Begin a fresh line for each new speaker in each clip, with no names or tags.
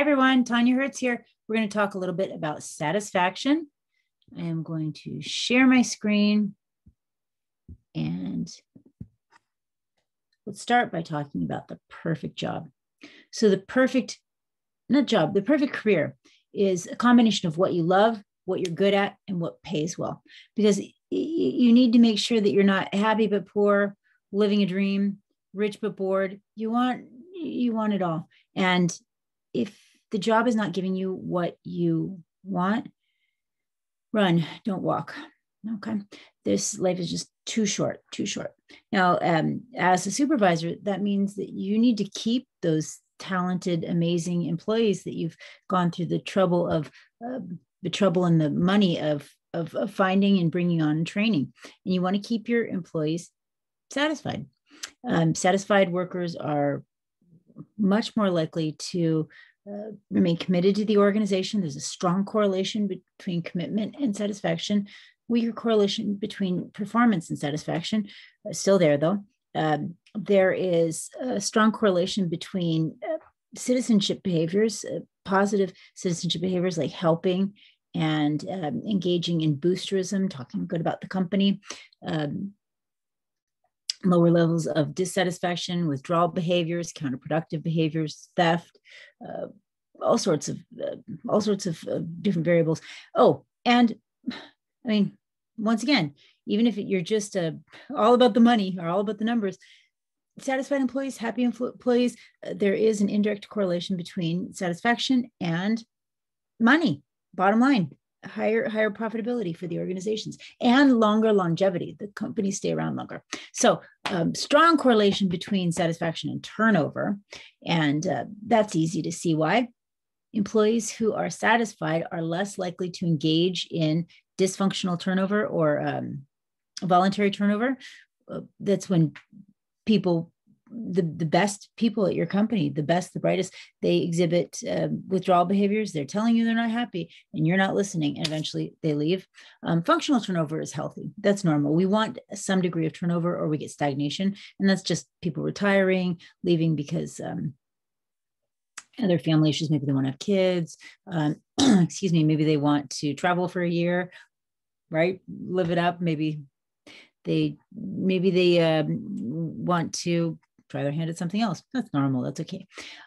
Hi, everyone. Tanya Hertz here. We're going to talk a little bit about satisfaction. I am going to share my screen, and let's start by talking about the perfect job. So the perfect career is a combination of what you love, what you're good at, and what pays well. Because you need to make sure that you're not happy but poor, living a dream, rich but bored. You want it all. And if the job is not giving you what you want, run, don't walk. Okay. This life is just too short. Now, as a supervisor, that means that you need to keep those talented, amazing employees that you've gone through the trouble and the money of finding and bringing on and training. And you want to keep your employees satisfied. Satisfied workers are much more likely to remain committed to the organization. There's a strong correlation between commitment and satisfaction, weaker correlation between performance and satisfaction. Still there, though. There is a strong correlation between citizenship behaviors, positive citizenship behaviors like helping and engaging in boosterism, talking good about the company, lower levels of dissatisfaction, withdrawal behaviors, counterproductive behaviors, theft, all sorts of different variables. Oh, and I mean, once again, even if you're just all about the money or all about the numbers, satisfied employees, happy employees, there is an indirect correlation between satisfaction and money. Bottom line, higher profitability for the organizations and longer longevity. The companies stay around longer. So strong correlation between satisfaction and turnover. And that's easy to see why. Employees who are satisfied are less likely to engage in dysfunctional turnover or voluntary turnover. That's when people, the best people at your company, the best, the brightest, they exhibit withdrawal behaviors. They're telling you they're not happy and you're not listening, and eventually they leave. Functional turnover is healthy. That's normal. We want some degree of turnover or we get stagnation, and that's just people retiring, leaving because other family issues. Maybe they want to have kids. Maybe they want to travel for a year, right? Live it up. Maybe they want to try their hand at something else. That's normal. That's okay.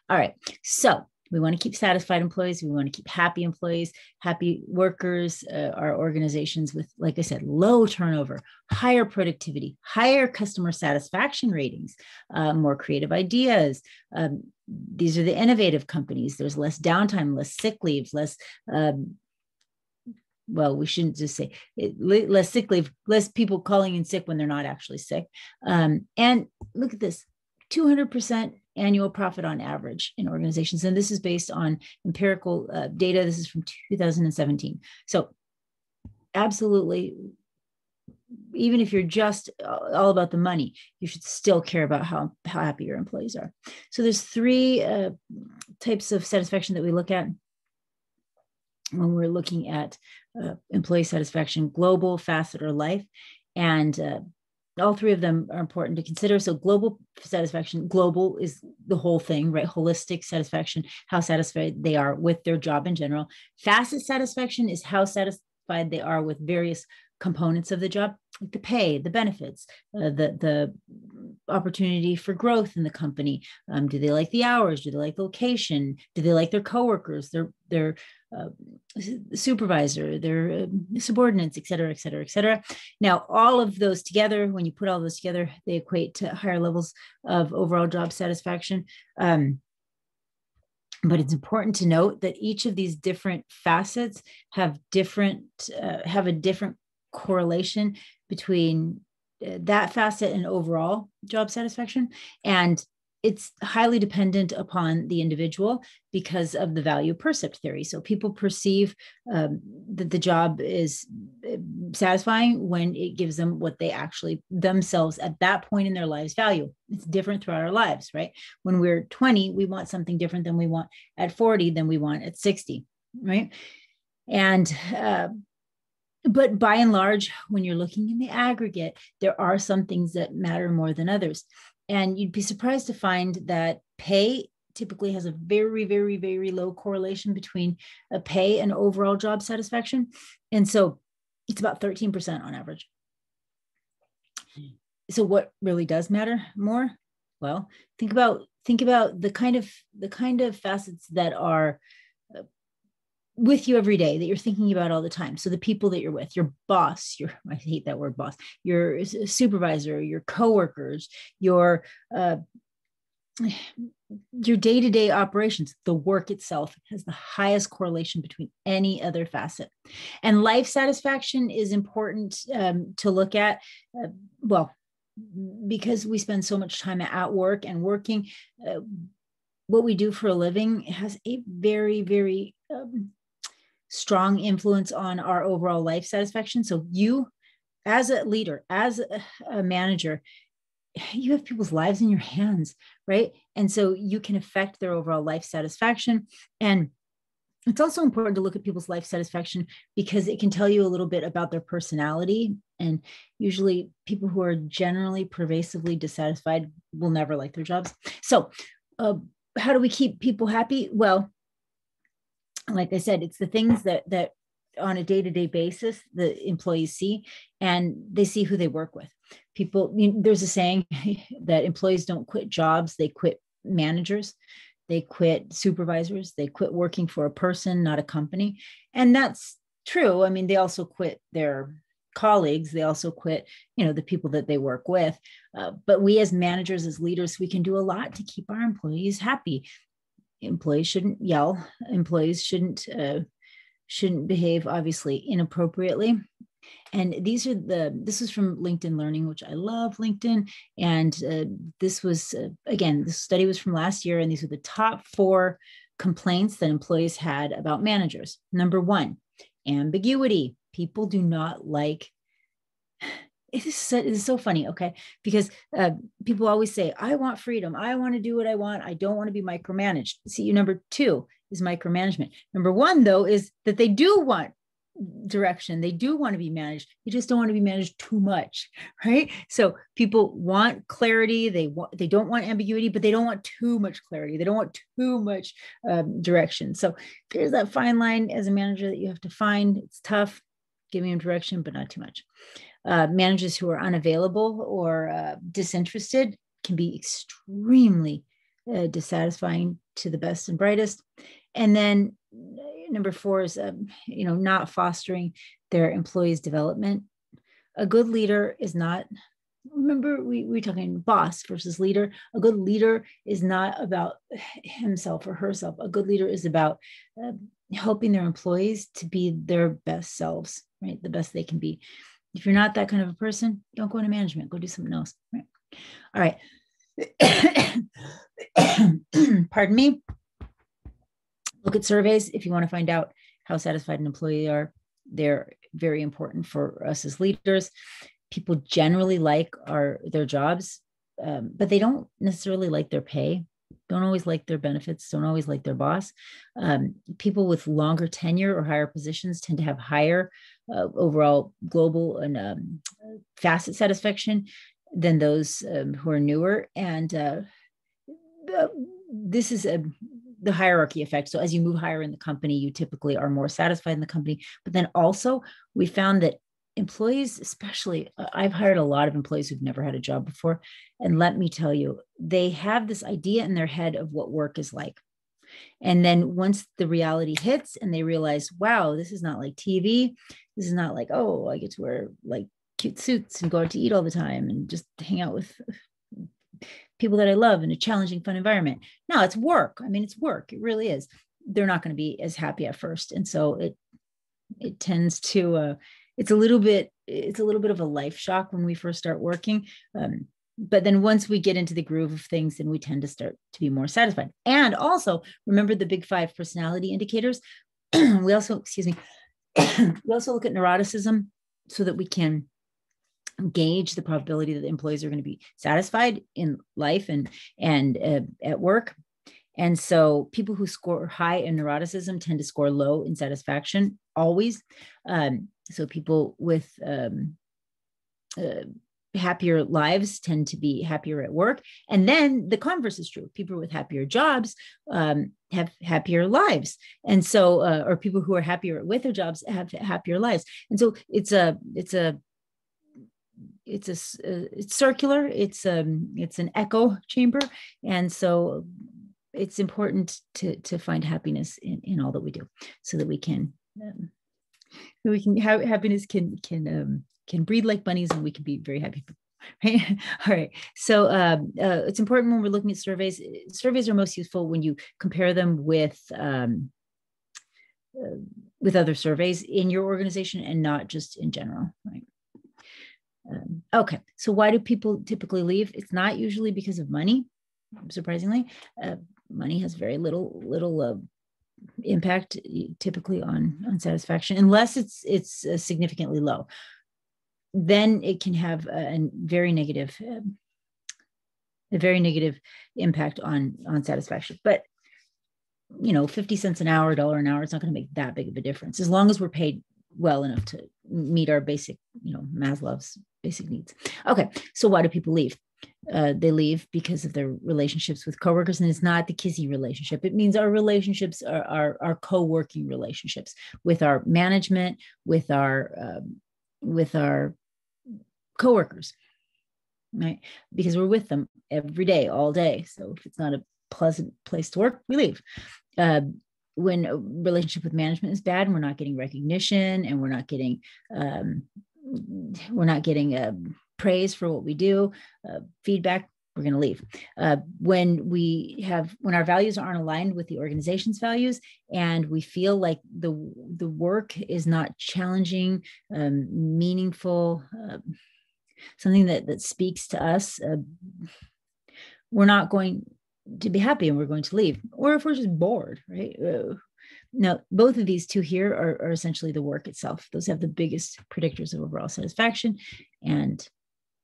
All right. So we want to keep satisfied employees. We want to keep happy employees, happy workers, our organizations with, like I said, low turnover, higher productivity, higher customer satisfaction ratings, more creative ideas. These are the innovative companies. There's less downtime, less sick leaves, less, we shouldn't just say it, less sick leave, less people calling in sick when they're not actually sick. And look at this, 200% annual profit on average in organizations. And this is based on empirical data. This is from 2017. So absolutely, even if you're just all about the money, you should still care about how happy your employees are. So there's three types of satisfaction that we look at when we're looking at employee satisfaction: global, facet, or life. And all three of them are important to consider. So global satisfaction, global is the whole thing, right? Holistic satisfaction, how satisfied they are with their job in general. Facet satisfaction is how satisfied they are with various components of the job, like the pay, the benefits, the opportunity for growth in the company. Do they like the hours? Do they like the location? Do they like their coworkers, their supervisor, their subordinates, et cetera, et cetera, et cetera. Now, all of those together, when you put all those together, they equate to higher levels of overall job satisfaction. But it's important to note that each of these different facets have a different correlation between that facet and overall job satisfaction. And it's highly dependent upon the individual because of the value percept theory. So people perceive that the job is satisfying when it gives them what they actually themselves at that point in their lives value. It's different throughout our lives, right? When we're 20, we want something different than we want at 40 than we want at 60, right? And but by and large, when you're looking in the aggregate, there are some things that matter more than others. And you'd be surprised to find that pay typically has a very, very, very low correlation between pay and overall job satisfaction. And so it's about 13% on average. So what really does matter more? Well, think about the kind of facets that are with you every day, that you're thinking about all the time. So the people that you're with, your boss, I hate that word boss, your supervisor, your coworkers, your day-to-day operations, the work itself has the highest correlation between any other facet. And life satisfaction is important to look at. Because we spend so much time at work and working, what we do for a living has a very, very strong influence on our overall life satisfaction. So you, as a leader, as a manager, you have people's lives in your hands, right? And so you can affect their overall life satisfaction. And it's also important to look at people's life satisfaction because it can tell you a little bit about their personality. And usually people who are generally pervasively dissatisfied will never like their jobs. So how do we keep people happy? Well, like I said, it's the things that on a day-to-day basis, the employees see, and they see who they work with. People, there's a saying that employees don't quit jobs, they quit managers. They quit supervisors. They quit working for a person, not a company. And that's true. I mean, they also quit their colleagues. They also quit, the people that they work with. But we as managers, as leaders, we can do a lot to keep our employees happy. Employees shouldn't yell. Employees shouldn't behave, obviously, inappropriately. And this is from LinkedIn Learning, which I love LinkedIn. And this was, again, this study was from last year, and these are the top 4 complaints that employees had about managers. Number 1, ambiguity. People do not like, it is so funny, okay? Because people always say, I want freedom. I want to do what I want. I don't want to be micromanaged. See, number 2 is micromanagement. Number 1, though, is that they do want direction. They do want to be managed. They just don't want to be managed too much, right? So people want clarity. They don't want ambiguity, but they don't want too much clarity. They don't want too much direction. So there's that fine line as a manager that you have to find. It's tough. Giving them direction, but not too much. Managers who are unavailable or disinterested can be extremely dissatisfying to the best and brightest. And then number 4 is, not fostering their employees' development. A good leader is not, remember we're talking boss versus leader. A good leader is not about himself or herself. A good leader is about helping their employees to be their best selves, right? The best they can be. If you're not that kind of a person, don't go into management, go do something else, right? All right. Pardon me. Look at surveys if you want to find out how satisfied an employee are. They're very important for us as leaders. People generally like their jobs, but they don't necessarily like their pay, don't always like their benefits, don't always like their boss. People with longer tenure or higher positions tend to have higher overall global and facet satisfaction than those who are newer. And this is the hierarchy effect. So as you move higher in the company, you typically are more satisfied in the company. But then also we found that employees, especially, I've hired a lot of employees who've never had a job before. And let me tell you, they have this idea in their head of what work is like. And then once the reality hits and they realize, wow, this is not like TV. This is not like, oh, I get to wear like cute suits and go out to eat all the time and just hang out with people that I love in a challenging, fun environment. No, it's work. I mean, it's work. It really is. They're not going to be as happy at first. And so it tends to, it's a little bit of a life shock when we first start working. But then once we get into the groove of things, then we tend to start to be more satisfied. And also remember the big 5 personality indicators. we also look at neuroticism so that we can gauge the probability that the employees are going to be satisfied in life and at work. And so people who score high in neuroticism tend to score low in satisfaction always. So people with happier lives tend to be happier at work. And then the converse is true. People with happier jobs have happier lives. And so, or people who are happier with their jobs have happier lives. And so it's circular. It's an echo chamber. And so it's important to find happiness in all that we do, so that we can happiness can breed like bunnies, and we can be very happy. Right? All right. So it's important when we're looking at surveys. Surveys are most useful when you compare them with other surveys in your organization and not just in general. Right. Okay. So why do people typically leave? It's not usually because of money. Surprisingly, money has very little impact typically on satisfaction, unless it's significantly low. Then it can have a very negative impact on satisfaction. But 50 cents an hour, $1 an hour, it's not going to make that big of a difference, as long as we're paid well enough to meet our basic, Maslow's basic needs. Okay, so why do people leave? They leave because of their relationships with coworkers, and it's not the kissy relationship. It means our relationships are our co-working relationships with our management, with our coworkers, right? Because we're with them every day, all day. So if it's not a pleasant place to work, we leave. When a relationship with management is bad, and we're not getting recognition, and we're not getting praise for what we do, feedback, we're going to leave. When our values aren't aligned with the organization's values, and we feel like the work is not challenging, meaningful, something that speaks to us, we're not going to be happy, and we're going to leave. Or if we're just bored, right? Now, both of these two here are essentially the work itself. Those have the biggest predictors of overall satisfaction and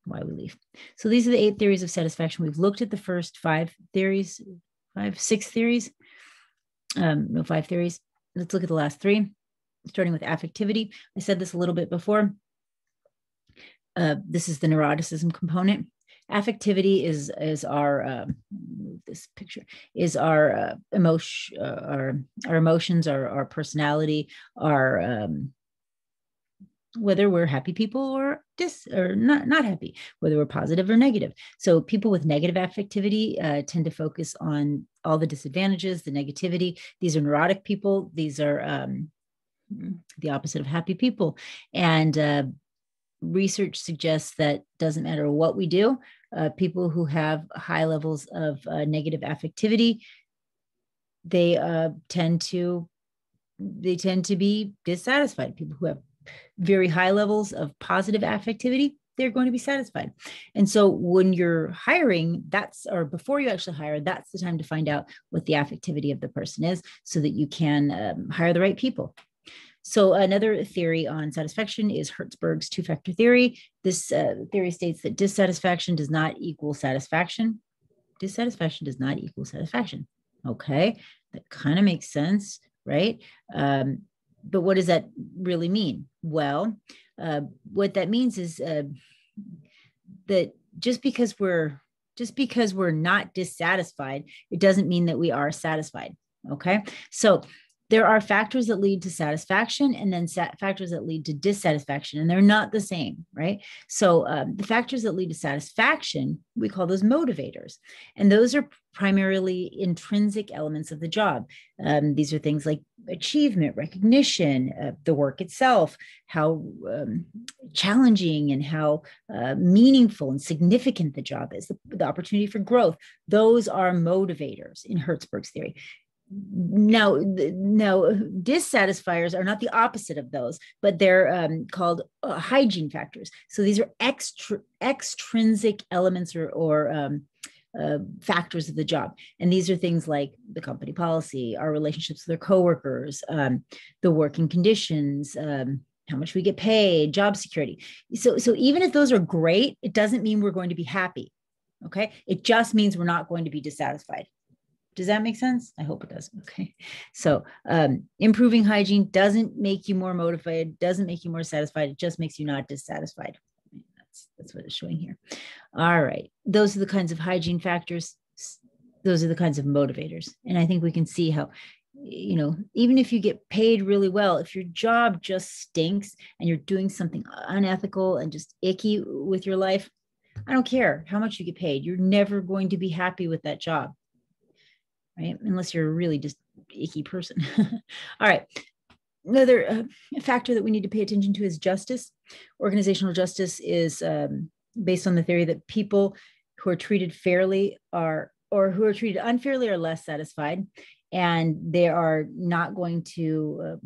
why we leave. So these are the 8 theories of satisfaction. We've looked at the first 5 theories. Let's look at the last 3, starting with affectivity. I said this a little bit before. This is the neuroticism component. Affectivity is our emotion, our emotions, our personality, our whether we're happy people or not happy, whether we're positive or negative. So people with negative affectivity tend to focus on all the disadvantages, the negativity. These are neurotic people. These are the opposite of happy people. And research suggests that doesn't matter what we do, people who have high levels of negative affectivity, they tend to be dissatisfied. People who have very high levels of positive affectivity, they're going to be satisfied. And so when you're hiring, before you actually hire, that's the time to find out what the affectivity of the person is, so that you can hire the right people. So another theory on satisfaction is Herzberg's 2-factor theory. This theory states that dissatisfaction does not equal satisfaction. Dissatisfaction does not equal satisfaction. Okay, that kind of makes sense, right? But what does that really mean? Well, what that means is that just because we're not dissatisfied, it doesn't mean that we are satisfied. Okay, so there are factors that lead to satisfaction, and then factors that lead to dissatisfaction, and they're not the same, right? So the factors that lead to satisfaction, we call those motivators. And those are primarily intrinsic elements of the job. These are things like achievement, recognition, the work itself, how challenging and how meaningful and significant the job is, the opportunity for growth. Those are motivators in Herzberg's theory. Now, dissatisfiers are not the opposite of those, but they're called hygiene factors. So these are extrinsic elements or factors of the job. And these are things like the company policy, our relationships with our coworkers, the working conditions, how much we get paid, job security. So even if those are great, it doesn't mean we're going to be happy. Okay. It just means we're not going to be dissatisfied. Does that make sense? I hope it does. Okay. So improving hygiene doesn't make you more motivated, doesn't make you more satisfied. It just makes you not dissatisfied. That's what it's showing here. All right. Those are the kinds of hygiene factors. Those are the kinds of motivators. And I think we can see how, even if you get paid really well, if your job just stinks and you're doing something unethical and just icky with your life, I don't care how much you get paid. You're never going to be happy with that job, right? Unless you're a really just icky person. All right. Another factor that we need to pay attention to is justice. Organizational justice is based on the theory that people who are treated fairly or who are treated unfairly are less satisfied, and they are not going to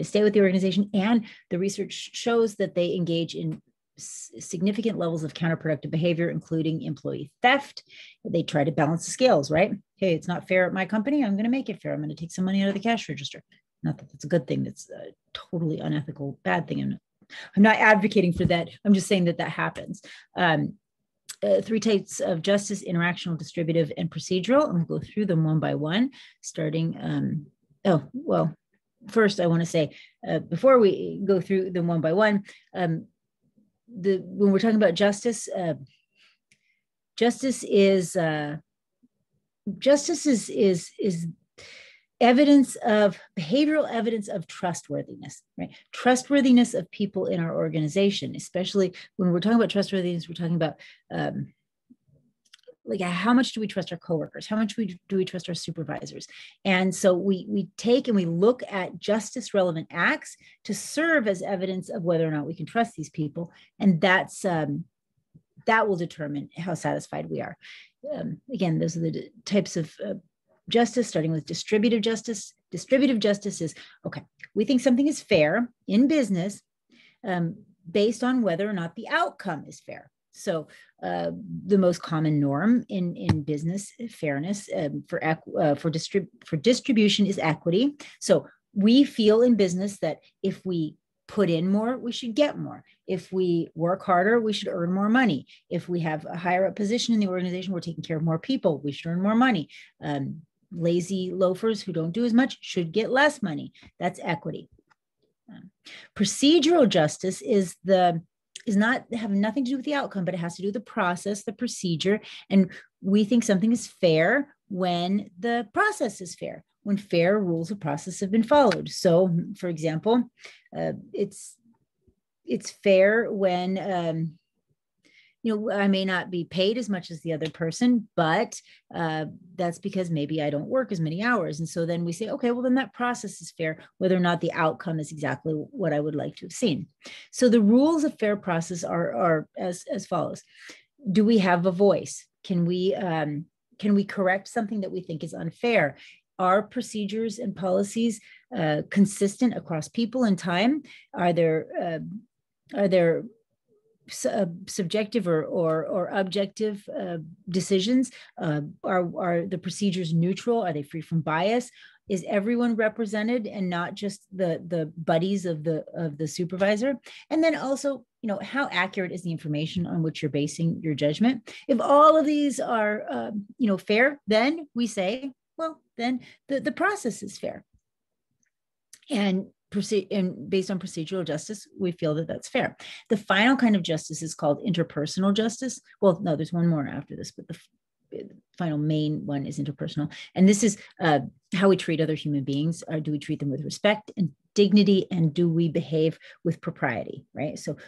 stay with the organization. And the research shows that they engage in significant levels of counterproductive behavior, including employee theft. They try to balance the scales, right? Hey, it's not fair at my company. I'm going to make it fair. I'm going to take some money out of the cash register. Not that that's a good thing. That's a totally unethical, bad thing. I'm not advocating for that. I'm just saying that happens. 3 types of justice: interactional, distributive, and procedural. I'm going to go through them one by one, starting. First, I want to say, before we go through them one by one, when we're talking about justice, justice is behavioral evidence of trustworthiness, right? Trustworthiness of people in our organization, especially when we're talking about trustworthiness, we're talking about like how much do we trust our coworkers? How much do we trust our supervisors? And so we take and we look at justice relevant acts to serve as evidence of whether or not we can trust these people. And that will determine how satisfied we are. Again, those are the types of justice, starting with distributive justice. Distributive justice is, okay, we think something is fair in business based on whether or not the outcome is fair. So the most common norm in business fairness for distribution is equity. So we feel in business that if we put in more, we should get more. If we work harder, we should earn more money. If we have a higher up position in the organization, we're taking care of more people, we should earn more money. Lazy loafers who don't do as much should get less money. That's equity. Procedural justice is not having nothing to do with the outcome, but it has to do with the process, the procedure. And we think something is fair when the process is fair, when fair rules of process have been followed. So, for example, it's fair when I may not be paid as much as the other person, but that's because maybe I don't work as many hours. And so then we say, okay, well, then that process is fair, whether or not the outcome is exactly what I would like to have seen. So the rules of fair process are as follows. Do we have a voice? Can we correct something that we think is unfair? Are procedures and policies consistent across people and time? Are there subjective or objective decisions? Are the procedures neutral? Are they free from bias? Is everyone represented and not just the buddies of the supervisor? And then also, how accurate is the information on which you're basing your judgment? If all of these are fair, then we say, well, then the process is fair. And based on procedural justice, we feel that that's fair. The final kind of justice is called interpersonal justice. Well, no, there's one more after this, but the final main one is interpersonal. And this is how we treat other human beings. Do we treat them with respect and dignity, and do we behave with propriety, right? So,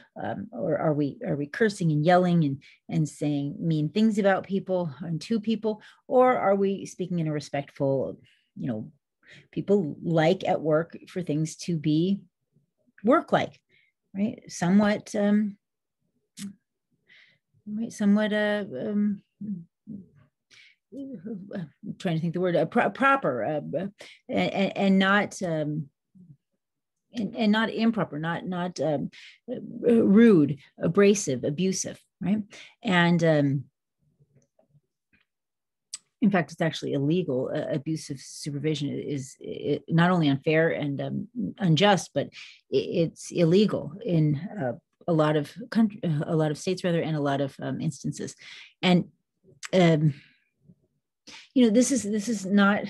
or are we cursing and yelling and saying mean things about people and to people, or are we speaking in a respectful, people like at work for things to be work-like, right? Somewhat, I'm trying to think the word, proper, and not and not improper, not rude, abrasive, abusive, right? And in fact, it's actually illegal. Abusive supervision is not only unfair and unjust, but it's illegal in a lot of states, rather, and a lot of instances. And this is not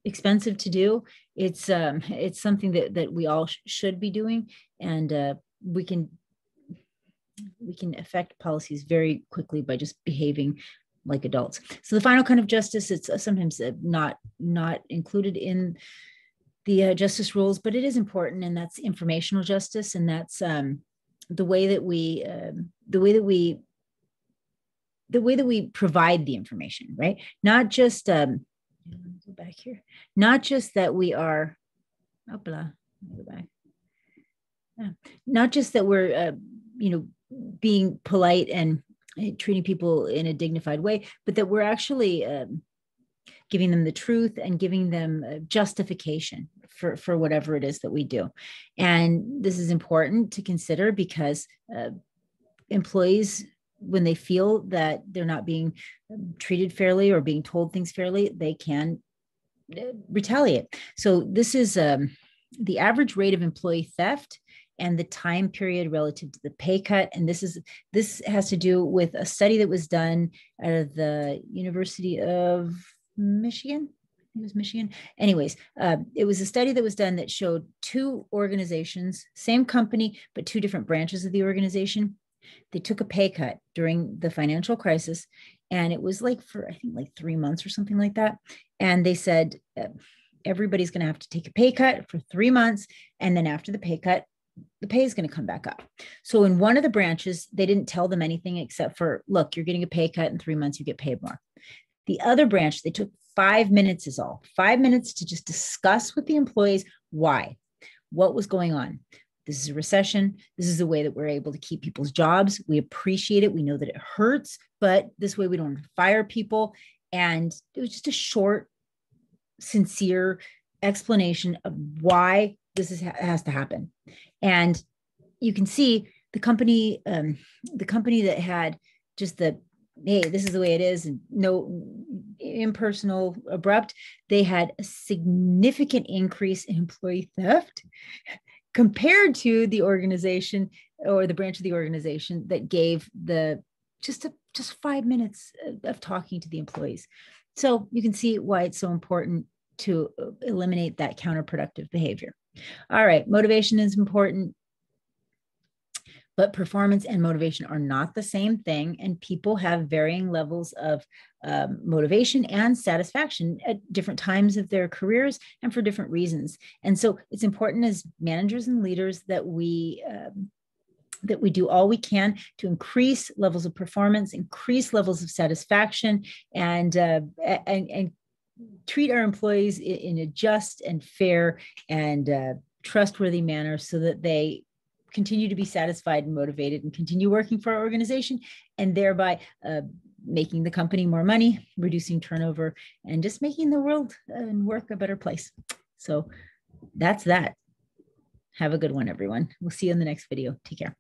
expensive to do. It's something that we all should be doing, and we can affect policies very quickly by just behaving like adults. So the final kind of justice, it's sometimes not included in the justice rules, but it is important, and that's informational justice, and that's the way that we provide the information, right? Not just go back here, not just that we are, go back. Not just that we're being polite and treating people in a dignified way, but that we're actually giving them the truth and giving them justification for whatever it is that we do. And this is important to consider because employees, when they feel that they're not being treated fairly or being told things fairly, they can retaliate. So this is the average rate of employee theft and the time period relative to the pay cut. And this has to do with a study that was done out of the University of Michigan. It was Michigan. Anyways, it was a study that was done that showed two organizations, same company, but two different branches of the organization. They took a pay cut during the financial crisis, and it was for, I think, 3 months or something like that. And they said, everybody's going to have to take a pay cut for 3 months. And then after the pay cut, the pay is going to come back up. So in one of the branches, they didn't tell them anything except for, look, you're getting a pay cut in 3 months, you get paid more. The other branch, they took 5 minutes is all. 5 minutes to just discuss with the employees why, what was going on. This is a recession. This is the way that we're able to keep people's jobs. We appreciate it. We know that it hurts, but this way we don't fire people. And it was just a short, sincere explanation of why this has to happen. And you can see the company that had just the, hey, this is the way it is, and no impersonal, abrupt, they had a significant increase in employee theft compared to the organization or the branch of the organization that gave the just 5 minutes of talking to the employees. So you can see why it's so important to eliminate that counterproductive behavior. All right, motivation is important, but performance and motivation are not the same thing, and people have varying levels of motivation and satisfaction at different times of their careers and for different reasons. And so it's important as managers and leaders that we do all we can to increase levels of performance, increase levels of satisfaction, and treat our employees in a just and fair and trustworthy manner so that they continue to be satisfied and motivated and continue working for our organization, and thereby making the company more money, reducing turnover, and just making the world and work a better place. So that's that. Have a good one, everyone. We'll see you in the next video. Take care.